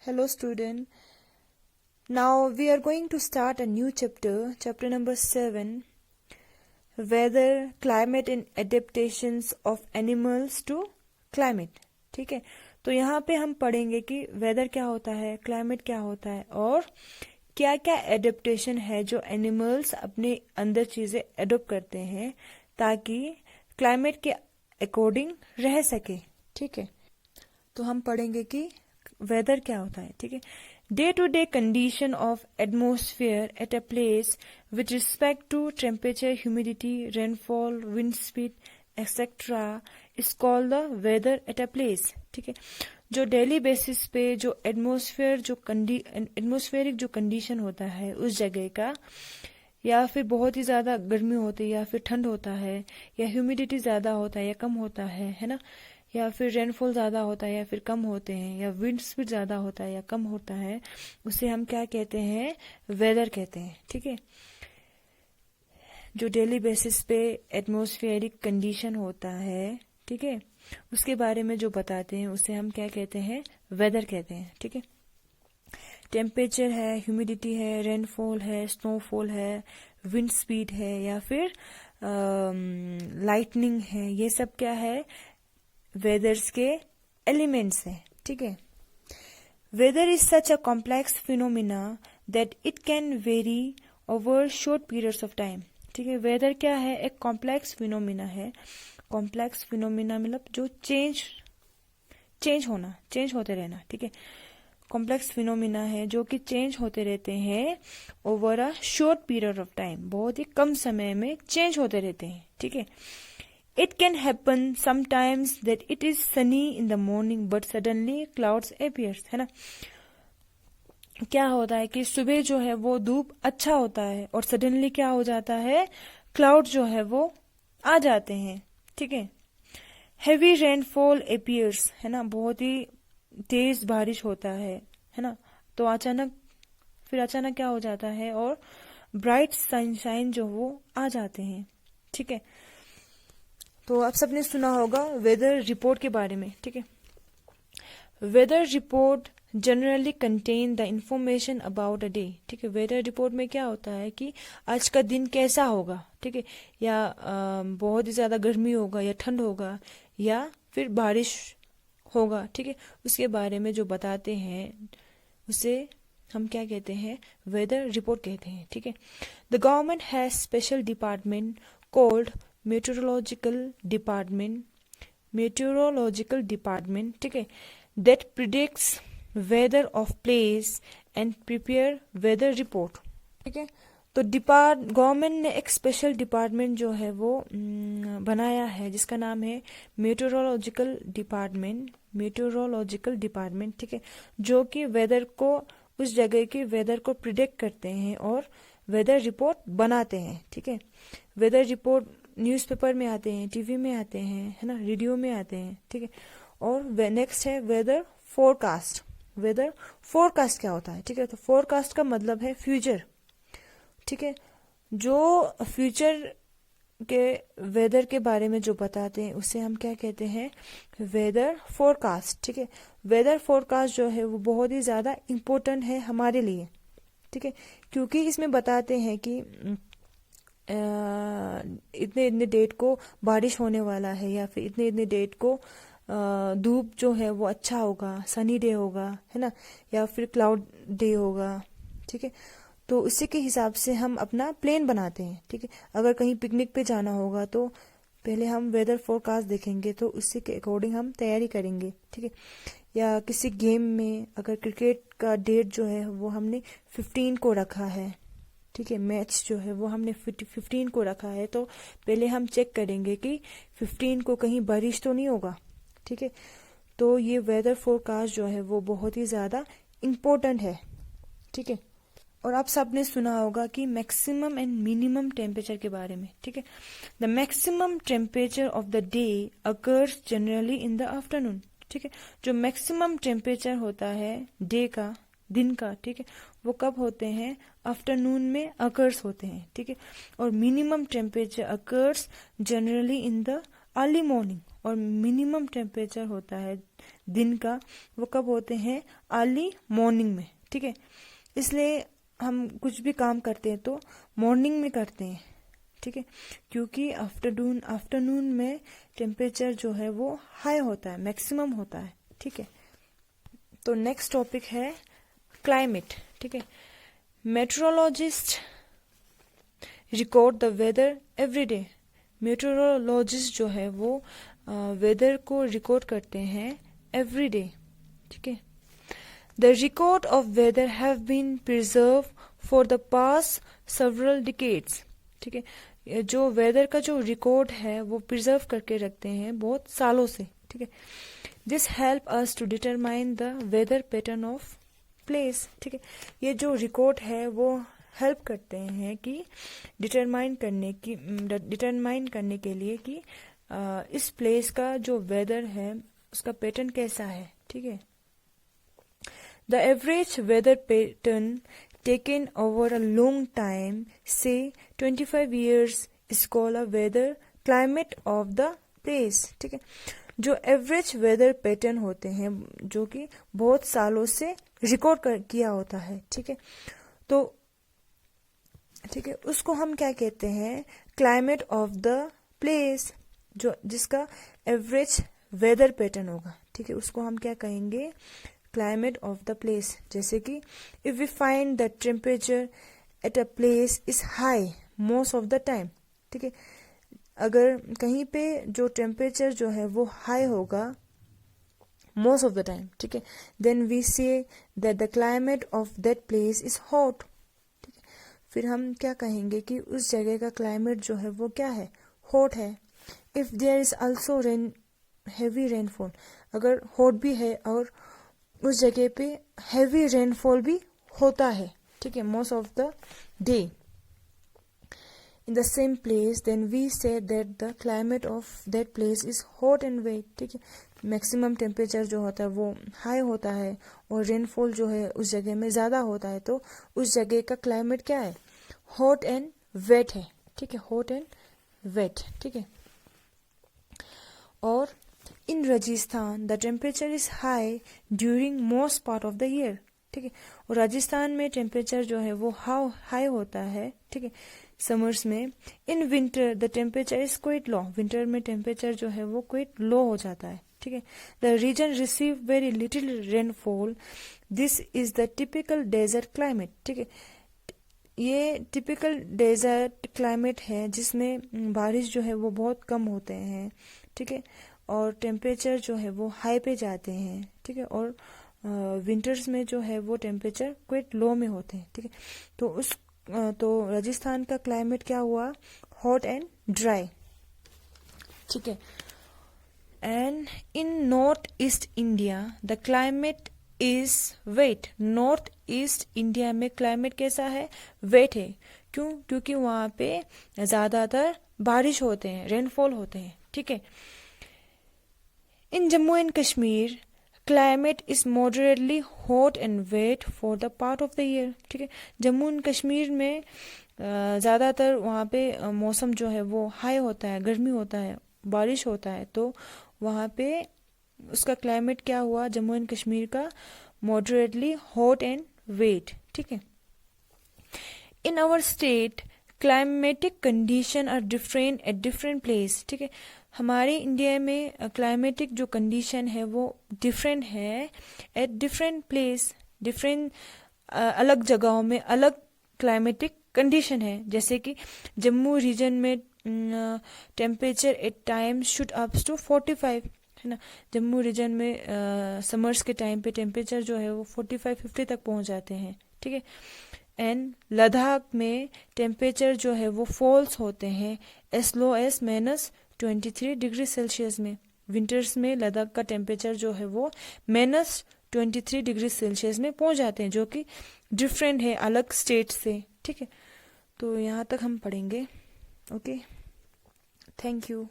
Hello student. Now we are going to start a new chapter, chapter number 7, Weather, Climate and Adaptations of Animals to Climate. ठीक है, तो यहाँ पे हम पढ़ेंगे कि वेदर क्या होता है, क्लाइमेट क्या होता है और क्या क्या एडेप्टेशन है जो एनिमल्स अपने अंदर चीजें एडोप्ट करते हैं ताकि क्लाइमेट के अकॉर्डिंग रह सके। ठीक है, तो हम पढ़ेंगे कि वेदर क्या होता है। ठीक है, day to day condition of atmosphere at a place with respect to temperature, humidity, rainfall, wind speed etcetera is called the weather at a place. ठीक है, जो डेली बेसिस पे जो एटमोस्फेरिक जो कंडीशन होता है उस जगह का, या फिर बहुत ही ज्यादा गर्मी होती है या फिर ठंड होता है, या ह्यूमिडिटी ज्यादा होता है या कम होता है ना, या फिर रेनफॉल ज्यादा होता है या फिर कम होते हैं, या विंड स्पीड ज्यादा होता है या कम होता है, उसे हम क्या कहते हैं, वेदर कहते हैं। ठीक है, जो डेली बेसिस पे एटमॉस्फेरिक कंडीशन होता है, ठीक है, उसके बारे में जो बताते हैं उसे हम क्या कहते हैं, वेदर कहते हैं। ठीक है, टेम्परेचर है, ह्यूमिडिटी है, रेनफॉल है, स्नोफॉल है, विंड स्पीड है या फिर लाइटनिंग है, ये सब क्या है, वेदर्स के एलिमेंट्स हैं। ठीक है, weather is such a complex phenomena that it can vary over short periods of time. ठीक है, वेदर क्या है, एक कॉम्प्लेक्स फिनोमिना है। कॉम्प्लेक्स फिनोमिना मतलब जो चेंज होते रहना। ठीक है, कॉम्प्लेक्स फिनोमिना है जो कि चेंज होते रहते हैं over a short period of time, बहुत ही कम समय में चेंज होते रहते हैं। ठीक है, It can happen sometimes that it is sunny in the morning but suddenly clouds appears, है ना। क्या होता है कि सुबह जो है वो धूप अच्छा होता है और सडनली क्या हो जाता है, क्लाउड जो है वो आ जाते हैं। ठीक है, हेवी रेनफॉल अपीयर्स, है ना, बहुत ही तेज बारिश होता है ना, तो अचानक क्या हो जाता है और ब्राइट सनशाइन जो वो आ जाते हैं। ठीक है, तो आप सबने सुना होगा वेदर रिपोर्ट के बारे में। ठीक है, weather report generally contain the information about a day. ठीक है, वेदर रिपोर्ट में क्या होता है कि आज का दिन कैसा होगा, ठीक है, या बहुत ही ज्यादा गर्मी होगा या ठंड होगा या फिर बारिश होगा। ठीक है, उसके बारे में जो बताते हैं उसे हम क्या कहते हैं, वेदर रिपोर्ट कहते हैं। ठीक है, the government has special department called meteorological department, ठीक है, that predicts weather of place and prepare weather report. ठीक है, तो गवर्नमेंट ने एक स्पेशल डिपार्टमेंट जो है वो बनाया है जिसका नाम है मेट्रोलॉजिकल डिपार्टमेंट। ठीक है, जो कि वेदर को, उस जगह के वेदर को प्रिडिक्ट करते हैं और वेदर रिपोर्ट बनाते हैं। ठीक है, वेदर रिपोर्ट न्यूज़पेपर में आते हैं, टीवी में आते हैं, है ना, रेडियो में आते हैं। ठीक है, और नेक्स्ट है वेदर फोरकास्ट। वेदर फोरकास्ट क्या होता है, ठीक है, तो फोरकास्ट का मतलब है फ्यूचर। ठीक है, जो फ्यूचर के वेदर के बारे में जो बताते हैं उसे हम क्या कहते हैं, वेदर फोरकास्ट। ठीक है, वेदर फोरकास्ट जो है वो बहुत ही ज्यादा इम्पोर्टेंट है हमारे लिए। ठीक है, क्योंकि इसमें बताते हैं कि इतने डेट को बारिश होने वाला है या फिर इतने डेट को धूप जो है वो अच्छा होगा, सनी डे होगा, है ना, या फिर क्लाउड डे होगा। ठीक है, तो उसी के हिसाब से हम अपना प्लान बनाते हैं। ठीक है, अगर कहीं पिकनिक पे जाना होगा तो पहले हम वेदर फोरकास्ट देखेंगे, तो उसी के अकॉर्डिंग हम तैयारी करेंगे। ठीक है, या किसी गेम में अगर क्रिकेट का डेट जो है वो हमने 15 को रखा है, ठीक है, मैच जो है वो हमने 15 को रखा है, तो पहले हम चेक करेंगे कि 15 को कहीं बारिश तो नहीं होगा। ठीक है, तो ये वेदर फोरकास्ट जो है वो बहुत ही ज्यादा इम्पोर्टेंट है। ठीक है, और आप सबने सुना होगा कि मैक्सिमम एंड मिनिमम टेम्परेचर के बारे में। ठीक है, the maximum temperature of the day occurs generally in the afternoon. ठीक है, जो मैक्सिमम टेम्परेचर होता है डे का, दिन का, ठीक है, वो कब होते हैं, आफ्टरनून में अकर्स होते हैं। ठीक है, और minimum temperature occurs generally in the early morning, और मिनिमम टेम्परेचर होता है दिन का वो कब होते हैं, अर्ली मॉर्निंग में, ठीक है। इसलिए हम कुछ भी काम करते हैं तो मॉर्निंग में करते हैं, ठीक है, क्योंकि आफ्टरनून में टेम्परेचर जो है वो हाई होता है, मैक्सिमम होता है, ठीक है। तो नेक्स्ट टॉपिक है क्लाइमेट, ठीक है। Meteorologist record the weather every day. Meteorologist जो है वो वेदर को रिकॉर्ड करते हैं एवरी डे, ठीक है। The record of weather have been preserve for the past several decades, ठीक है। जो वेदर का जो रिकॉर्ड है वो प्रिजर्व करके रखते हैं बहुत सालों से, ठीक है। This help us to determine the weather pattern of place, ठीक है। ये जो रिकॉर्ड है वो हेल्प करते हैं कि डिटरमाइन करने के लिए कि इस प्लेस का जो वेदर है उसका पैटर्न कैसा है, ठीक है। The average weather pattern taken over a long time से 25 years is called a weather climate of the place, ठीक है। जो एवरेज वेदर पैटर्न होते हैं जो कि बहुत सालों से रिकॉर्ड किया होता है, ठीक है, तो ठीक है, उसको हम क्या कहते हैं, क्लाइमेट ऑफ द प्लेस, जो जिसका एवरेज वेदर पैटर्न होगा, ठीक है, उसको हम क्या कहेंगे, क्लाइमेट ऑफ द प्लेस। जैसे कि if we find the temperature at a place is high most of the time, ठीक है, अगर कहीं पे जो टेम्परेचर जो है वो हाई होगा मोस्ट ऑफ द टाइम, ठीक है, then we say that the climate of that place is hot, ठीक है। फिर हम क्या कहेंगे कि उस जगह का क्लाइमेट जो है वो क्या है, हॉट है। If there is also heavy rainfall, अगर हॉट भी है और उस जगह पे हैवी रेनफॉल भी होता है, ठीक है, most of the day in the same place, then we say that the climate of that place is hot and wet, ठीक है। मैक्सिमम टेम्परेचर जो होता है वो हाई होता है और रेनफॉल जो है उस जगह में ज़्यादा होता है, तो उस जगह का क्लाइमेट क्या है, हॉट एंड वेट है, ठीक है, हॉट एंड वेट, ठीक है। और in Rajasthan the temperature is high during most part of the year, ठीक है, और राजस्थान में टेम्परेचर जो है वो हाई होता है, ठीक है, समर्स में। In winter the temperature is quite low, winter में टेम्परेचर जो है वो क्वाइट लो हो जाता है, ठीक है। The region receive very little rainfall, this is the typical desert climate, ठीक है, ये टिपिकल डेजर्ट क्लाइमेट है जिसमें बारिश जो है वो बहुत कम होते हैं, ठीक है, और टेम्परेचर जो है वो हाई पे जाते हैं, ठीक है, और विंटर्स में जो है वो टेम्परेचर क्वाइट लो में होते हैं, ठीक है। तो राजस्थान का क्लाइमेट क्या हुआ, हॉट एंड ड्राई, ठीक है। And in north east India the climate is wet, north east India में क्लाइमेट कैसा है, वेट है। क्यों, क्योंकि वहां पे ज्यादातर बारिश होते हैं, रेनफॉल होते हैं, ठीक है। In Jammu and Kashmir climate is moderately hot and wet for the part of the year, ठीक है। जम्मू एंड कश्मीर में ज़्यादातर वहाँ पे मौसम जो है वो हाई होता है, गर्मी होता है, बारिश होता है, तो वहाँ पे उसका क्लाइमेट क्या हुआ, जम्मू एंड कश्मीर का मॉडरेटली हॉट एंड वेट, ठीक है। In our state climatic condition are different at different place, ठीक है। हमारे इंडिया में क्लाइमेटिक जो कंडीशन है वो डिफरेंट है एट डिफरेंट प्लेस, डिफरेंट अलग जगहों में अलग क्लाइमेटिक कंडीशन है। जैसे कि जम्मू रीजन में temperature at time shoot ups to 45, है ना, जम्मू रीजन में समर्स के टाइम पे टेम्परेचर जो है वो 45-50 तक पहुंच जाते हैं, ठीक है। एंड लद्दाख में टेम्परेचर जो है वो फॉल्स होते हैं एस लो एस -23 डिग्री सेल्सियस में। विंटर्स में लद्दाख का टेम्परेचर जो है वो -23 डिग्री सेल्सियस में पहुंच जाते हैं, जो कि डिफरेंट है अलग स्टेट से, ठीक है। तो यहाँ तक हम पढ़ेंगे, ओके, थैंक यू।